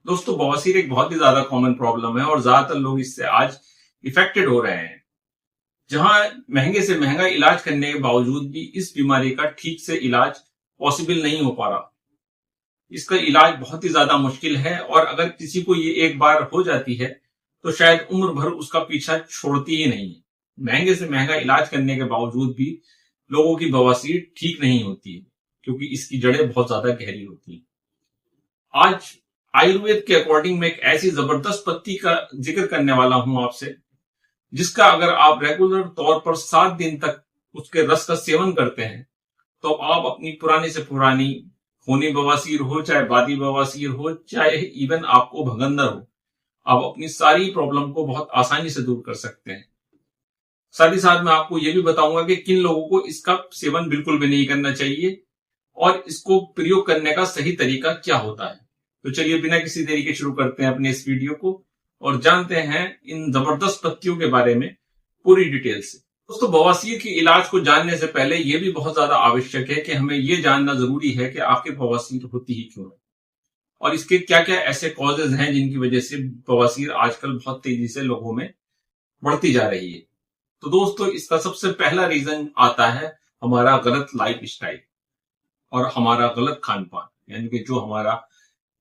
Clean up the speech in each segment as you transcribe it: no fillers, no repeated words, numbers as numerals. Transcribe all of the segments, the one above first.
दोस्तों, बवासीर एक बहुत ही ज्यादा कॉमन प्रॉब्लम है और ज्यादातर लोग इससे आज इफेक्टेड हो रहे हैं। जहां महंगे से महंगा इलाज करने के बावजूद भी इस बीमारी का ठीक से इलाज पॉसिबल नहीं हो पा रहा। इसका इलाज बहुत ही ज्यादा मुश्किल है और अगर किसी को ये एक बार हो जाती है तो शायद उम्र भर उसका पीछा छोड़ती ही नहीं है। महंगे से महंगा इलाज करने के बावजूद भी लोगों की बवासीर ठीक नहीं होती है क्योंकि इसकी जड़ें बहुत ज्यादा गहरी होती है। आज आयुर्वेद के अकॉर्डिंग मैं एक ऐसी जबरदस्त पत्ती का जिक्र करने वाला हूं आपसे, जिसका अगर आप रेगुलर तौर पर 7 दिन तक उसके रस का सेवन करते हैं तो आप अपनी पुरानी से पुरानी खूनी बवासीर हो, चाहे बादी बवासीर हो, चाहे इवन आपको भगंदर हो, आप अपनी सारी प्रॉब्लम को बहुत आसानी से दूर कर सकते हैं। साथ ही साथ मैं आपको यह भी बताऊंगा कि किन लोगों को इसका सेवन बिल्कुल भी नहीं करना चाहिए और इसको प्रयोग करने का सही तरीका क्या होता है। तो चलिए बिना किसी देरी के शुरू करते हैं अपने इस वीडियो को और जानते हैं इन जबरदस्त पत्तियों के बारे में पूरी डिटेल से। दोस्तों, बवासीर के इलाज को जानने से पहले यह भी बहुत ज्यादा आवश्यक है कि हमें यह जानना जरूरी है कि आपके बवासीर होती ही क्यों है और इसके क्या क्या ऐसे कॉजेज हैं जिनकी वजह से बवासीर आजकल बहुत तेजी से लोगों में बढ़ती जा रही है। तो दोस्तों, इसका सबसे पहला रीजन आता है हमारा गलत लाइफ स्टाइल और हमारा गलत खान पान, यानी कि जो हमारा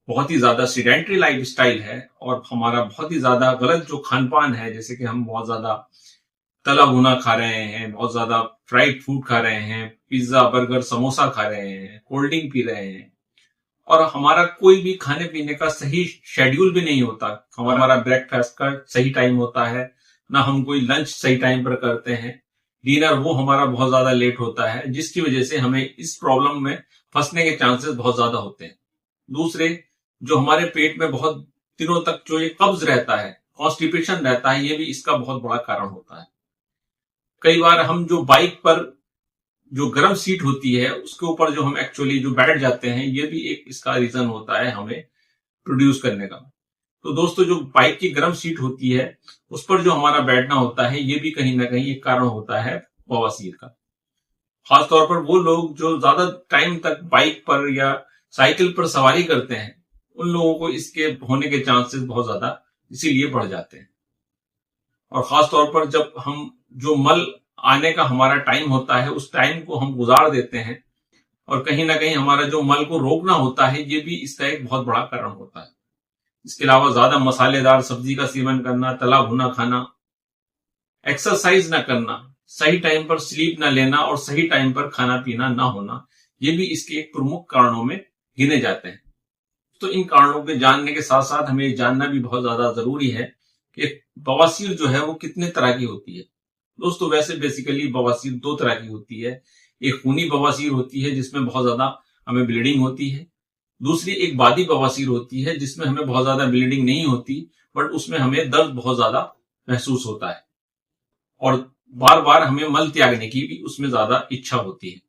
बहुत ही ज्यादा सीडेंटरी लाइफ स्टाइल है और हमारा बहुत ही ज्यादा गलत जो खान पान है, जैसे कि हम बहुत ज्यादा तला भुना खा रहे हैं, बहुत ज्यादा फ्राइड फूड खा रहे हैं, पिज्जा बर्गर समोसा खा रहे हैं, कोल्ड ड्रिंक पी रहे हैं और हमारा कोई भी खाने पीने का सही शेड्यूल भी नहीं होता। हमारा ब्रेकफास्ट का सही टाइम होता है ना, हम कोई लंच सही टाइम पर करते हैं, डिनर वो हमारा बहुत ज्यादा लेट होता है, जिसकी वजह से हमें इस प्रॉब्लम में फंसने के चांसेस बहुत ज्यादा होते हैं। दूसरे, जो हमारे पेट में बहुत दिनों तक जो ये कब्ज रहता है, कॉन्स्टिपेशन रहता है, ये भी इसका बहुत बड़ा कारण होता है। कई बार हम जो बाइक पर जो गर्म सीट होती है उसके ऊपर जो हम एक्चुअली जो बैठ जाते हैं, ये भी एक इसका रीजन होता है हमें प्रोड्यूस करने का। तो दोस्तों, जो बाइक की गर्म सीट होती है उस पर जो हमारा बैठना होता है, ये भी कहीं ना कहीं एक कारण होता है बवासीर का। खासतौर पर वो लोग जो ज्यादा टाइम तक बाइक पर या साइकिल पर सवारी करते हैं, उन लोगों को इसके होने के चांसेस बहुत ज्यादा इसीलिए बढ़ जाते हैं। और खासतौर पर जब हम जो मल आने का हमारा टाइम होता है उस टाइम को हम गुजार देते हैं और कहीं ना कहीं हमारा जो मल को रोकना होता है, ये भी इसका एक बहुत बड़ा कारण होता है। इसके अलावा ज्यादा मसालेदार सब्जी का सेवन करना, तला भुना खाना, एक्सरसाइज ना करना, सही टाइम पर स्लीप ना लेना और सही टाइम पर खाना पीना ना होना, ये भी इसके एक प्रमुख कारणों में गिने जाते हैं। तो इन कारणों के जानने के साथ साथ हमें जानना भी बहुत ज्यादा जरूरी है कि बवासीर जो है वो कितने तरह की होती है। दोस्तों, वैसे बेसिकली बवासीर 2 तरह की होती है। एक खूनी बवासीर होती है जिसमें बहुत ज्यादा हमें ब्लीडिंग होती है। दूसरी एक बादी बवासीर होती है जिसमें हमें बहुत ज्यादा ब्लीडिंग नहीं होती, बट उसमें हमें दर्द बहुत ज्यादा महसूस होता है और बार बार हमें मल त्यागने की भी उसमें ज्यादा इच्छा होती है।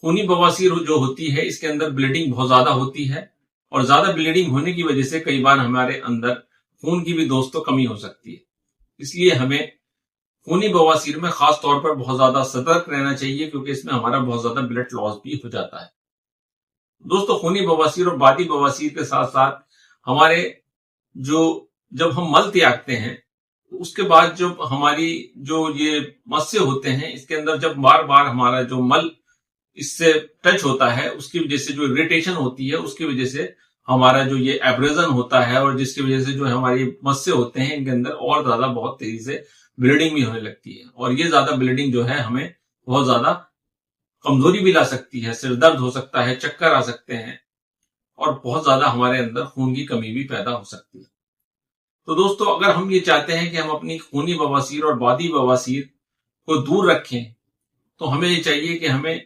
खूनी बवासीर जो होती है इसके अंदर ब्लीडिंग बहुत ज्यादा होती है और ज्यादा ब्लीडिंग होने की वजह से कई बार हमारे अंदर खून की भी दोस्तों कमी हो सकती है। इसलिए हमें खूनी बवासीर में खास तौर पर बहुत ज्यादा सतर्क रहना चाहिए क्योंकि इसमें हमारा बहुत ज्यादा ब्लड लॉस भी हो जाता है। दोस्तों, खूनी बवासीर और बादी बवासीर के साथ साथ हमारे जो जब हम मल त्यागते हैं तो उसके बाद जब हमारी जो ये मस्से होते हैं, इसके अंदर जब बार बार हमारा जो मल इससे टच होता है, उसकी वजह से जो इरिटेशन होती है, उसकी वजह से हमारा जो ये एब्रेजन होता है और जिसकी वजह से जो हमारी मस्से होते हैं इनके अंदर और ज्यादा बहुत तेजी से ब्लीडिंग भी होने लगती है और ये ज्यादा ब्लीडिंग जो है हमें बहुत ज्यादा कमजोरी भी ला सकती है, सिर दर्द हो सकता है, चक्कर आ सकते हैं और बहुत ज्यादा हमारे अंदर खून की कमी भी पैदा हो सकती है। तो दोस्तों, अगर हम ये चाहते हैं कि हम अपनी खूनी बवासीर और बादी बवासीर को दूर रखें तो हमें ये चाहिए कि हमें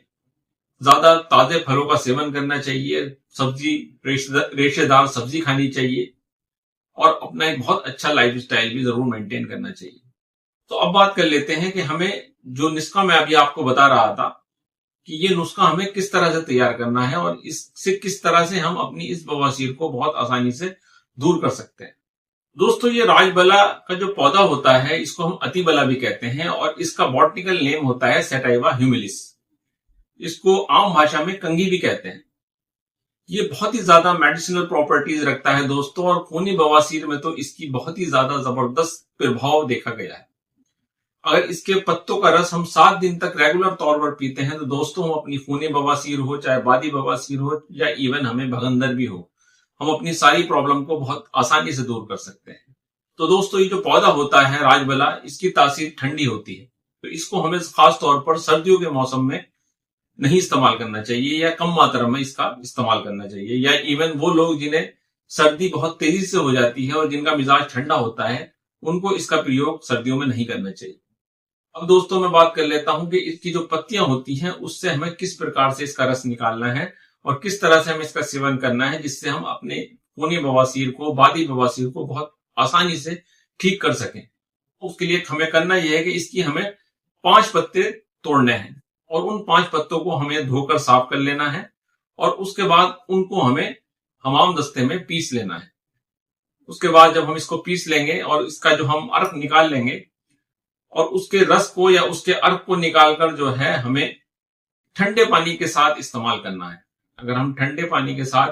ज्यादा ताजे फलों का सेवन करना चाहिए, सब्जी रेशेदार सब्जी खानी चाहिए और अपना एक बहुत अच्छा लाइफ स्टाइल भी जरूर मेंटेन करना चाहिए। तो अब बात कर लेते हैं कि हमें जो नुस्खा मैं अभी आपको बता रहा था कि ये नुस्खा हमें किस तरह से तैयार करना है और इससे किस तरह से हम अपनी इस बवासीर को बहुत आसानी से दूर कर सकते हैं। दोस्तों, ये राजबला का जो पौधा होता है इसको हम अतिबला भी कहते हैं और इसका बॉटनिकल नेम होता है सेटाइवा ह्यूमिलिस। इसको आम भाषा में कंगी भी कहते हैं। ये बहुत ही ज्यादा मेडिसिनल प्रॉपर्टीज रखता है दोस्तों, और खूनी बवासीर में तो इसकी बहुत ही ज्यादा जबरदस्त प्रभाव देखा गया है। अगर इसके पत्तों का रस हम 7 दिन तक रेगुलर तौर पर पीते हैं तो दोस्तों हम अपनी खूनी बवासीर हो, चाहे बादी बवासीर हो, या इवन हमें भगंदर भी हो, हम अपनी सारी प्रॉब्लम को बहुत आसानी से दूर कर सकते हैं। तो दोस्तों ये जो पौधा होता है राजबला, इसकी तासीर ठंडी होती है, तो इसको हमें खास तौर पर सर्दियों के मौसम में नहीं इस्तेमाल करना चाहिए, या कम मात्रा में इसका इस्तेमाल करना चाहिए, या इवन वो लोग जिन्हें सर्दी बहुत तेजी से हो जाती है और जिनका मिजाज ठंडा होता है, उनको इसका प्रयोग सर्दियों में नहीं करना चाहिए। अब दोस्तों मैं बात कर लेता हूं कि इसकी जो पत्तियां होती हैं उससे हमें किस प्रकार से इसका रस निकालना है और किस तरह से हमें इसका सेवन करना है, जिससे हम अपने खूनी बवासीर को, बादी बवासीर को बहुत आसानी से ठीक कर सकें। उसके लिए हमें करना यह है कि इसकी हमें 5 पत्ते तोड़ने हैं और उन 5 पत्तों को हमें धोकर साफ कर लेना है, और उसके बाद उनको हमें हमाम दस्ते में पीस लेना है। उसके बाद जब हम इसको पीस लेंगे और इसका जो हम अर्क निकाल लेंगे, और उसके रस को या उसके अर्क को निकालकर जो है हमें ठंडे पानी के साथ इस्तेमाल करना है। अगर हम ठंडे पानी के साथ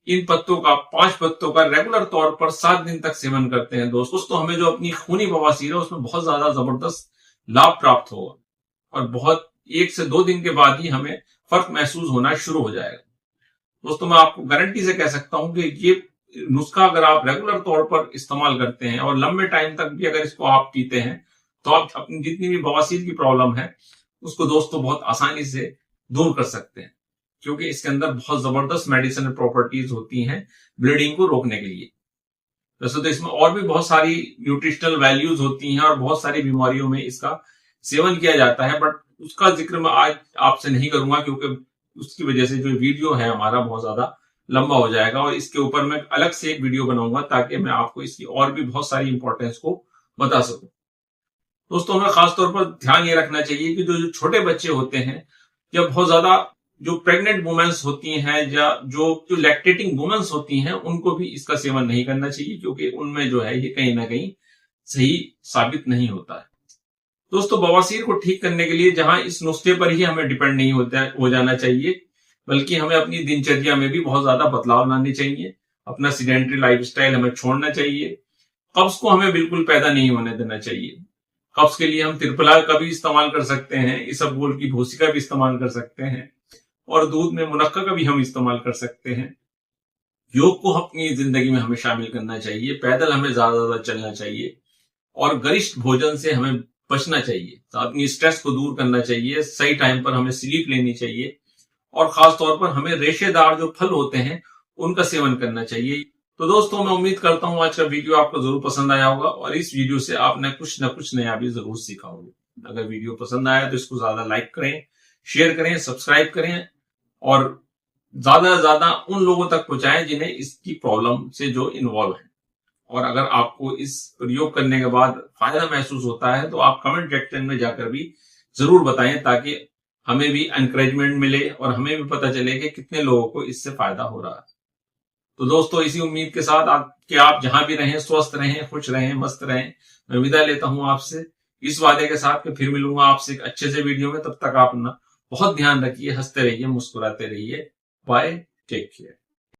इन पत्तों का, 5 पत्तों का रेगुलर तौर पर 7 दिन तक सेवन करते हैं दोस्तों, तो हमें जो अपनी खूनी बवासीर है उसमें बहुत ज्यादा जबरदस्त लाभ प्राप्त होगा, और बहुत 1 से 2 दिन के बाद ही हमें फर्क महसूस होना शुरू हो जाएगा। दोस्तों मैं आपको गारंटी से कह सकता हूं कि ये नुस्खा अगर आप रेगुलर तौर पर इस्तेमाल करते हैं और लंबे टाइम तक भी अगर इसको आप पीते हैं, तो आप अपनी जितनी भी बवासीर की प्रॉब्लम है उसको दोस्तों बहुत आसानी से दूर कर सकते हैं, क्योंकि इसके अंदर बहुत जबरदस्त मेडिसिनल प्रॉपर्टीज होती हैं ब्लीडिंग को रोकने के लिए। वैसे तो इसमें और भी बहुत सारी न्यूट्रिशनल वैल्यूज होती हैं और बहुत सारी बीमारियों में इसका सेवन किया जाता है, बट उसका जिक्र मैं आज आपसे नहीं करूंगा, क्योंकि उसकी वजह से जो वीडियो है हमारा बहुत ज्यादा लंबा हो जाएगा, और इसके ऊपर मैं अलग से एक वीडियो बनाऊंगा ताकि मैं आपको इसकी और भी बहुत सारी इंपॉर्टेंस को बता सकूं। दोस्तों हमें खासतौर पर ध्यान ये रखना चाहिए कि जो छोटे बच्चे होते हैं, या बहुत ज्यादा जो प्रेग्नेंट वुमेन्स होती हैं, या जो लैक्टेटिंग वुमेन्स होती हैं, उनको भी इसका सेवन नहीं करना चाहिए, क्योंकि उनमें जो है ये कहीं ना कहीं सही साबित नहीं होता है। दोस्तों बवासीर को ठीक करने के लिए जहां इस नुस्खे पर ही हमें डिपेंड नहीं हो जाना चाहिए, बल्कि हमें अपनी दिनचर्या में भी बहुत ज्यादा बदलाव लाने चाहिए। अपना सीडेंटरी लाइफस्टाइल हमें छोड़ना चाहिए। कब्ज को हमें बिल्कुल पैदा नहीं होने देना चाहिए। कब्ज के लिए हम त्रिफला का भी इस्तेमाल कर सकते हैं, इसबगोल की भूसी का भी इस्तेमाल कर सकते हैं, और दूध में मुनक्का का भी हम इस्तेमाल कर सकते हैं। योग को अपनी जिंदगी में हमें शामिल करना चाहिए। पैदल हमें ज्यादा चलना चाहिए, और गरिष्ठ भोजन से हमें बचना चाहिए। तो अपनी स्ट्रेस को दूर करना चाहिए। सही टाइम पर हमें स्लीप लेनी चाहिए, और खास तौर पर हमें रेशेदार जो फल होते हैं उनका सेवन करना चाहिए। तो दोस्तों मैं उम्मीद करता हूं आज का वीडियो आपको जरूर पसंद आया होगा, और इस वीडियो से आपने कुछ ना कुछ नया भी जरूर सीखा होगा। अगर वीडियो पसंद आया तो इसको ज्यादा लाइक करें, शेयर करें, सब्सक्राइब करें, और ज्यादा से ज्यादा उन लोगों तक पहुंचाएं जिन्हें इसकी प्रॉब्लम से जो इन्वॉल्व है। और अगर आपको इस प्रयोग करने के बाद फायदा महसूस होता है तो आप कमेंट सेक्शन में जाकर भी जरूर बताएं, ताकि हमें भी एनकरेजमेंट मिले और हमें भी पता चले कि कितने लोगों को इससे फायदा हो रहा है। तो दोस्तों इसी उम्मीद के साथ कि आप जहां भी रहें, स्वस्थ रहें, खुश रहें, मस्त रहें, मैं विदा लेता हूं आपसे, इस वादे के साथ कि फिर मिलूंगा आपसे एक अच्छे से वीडियो में। तब तक आप अपना बहुत ध्यान रखिए, हंसते रहिए, मुस्कुराते रहिए। Bye, take care.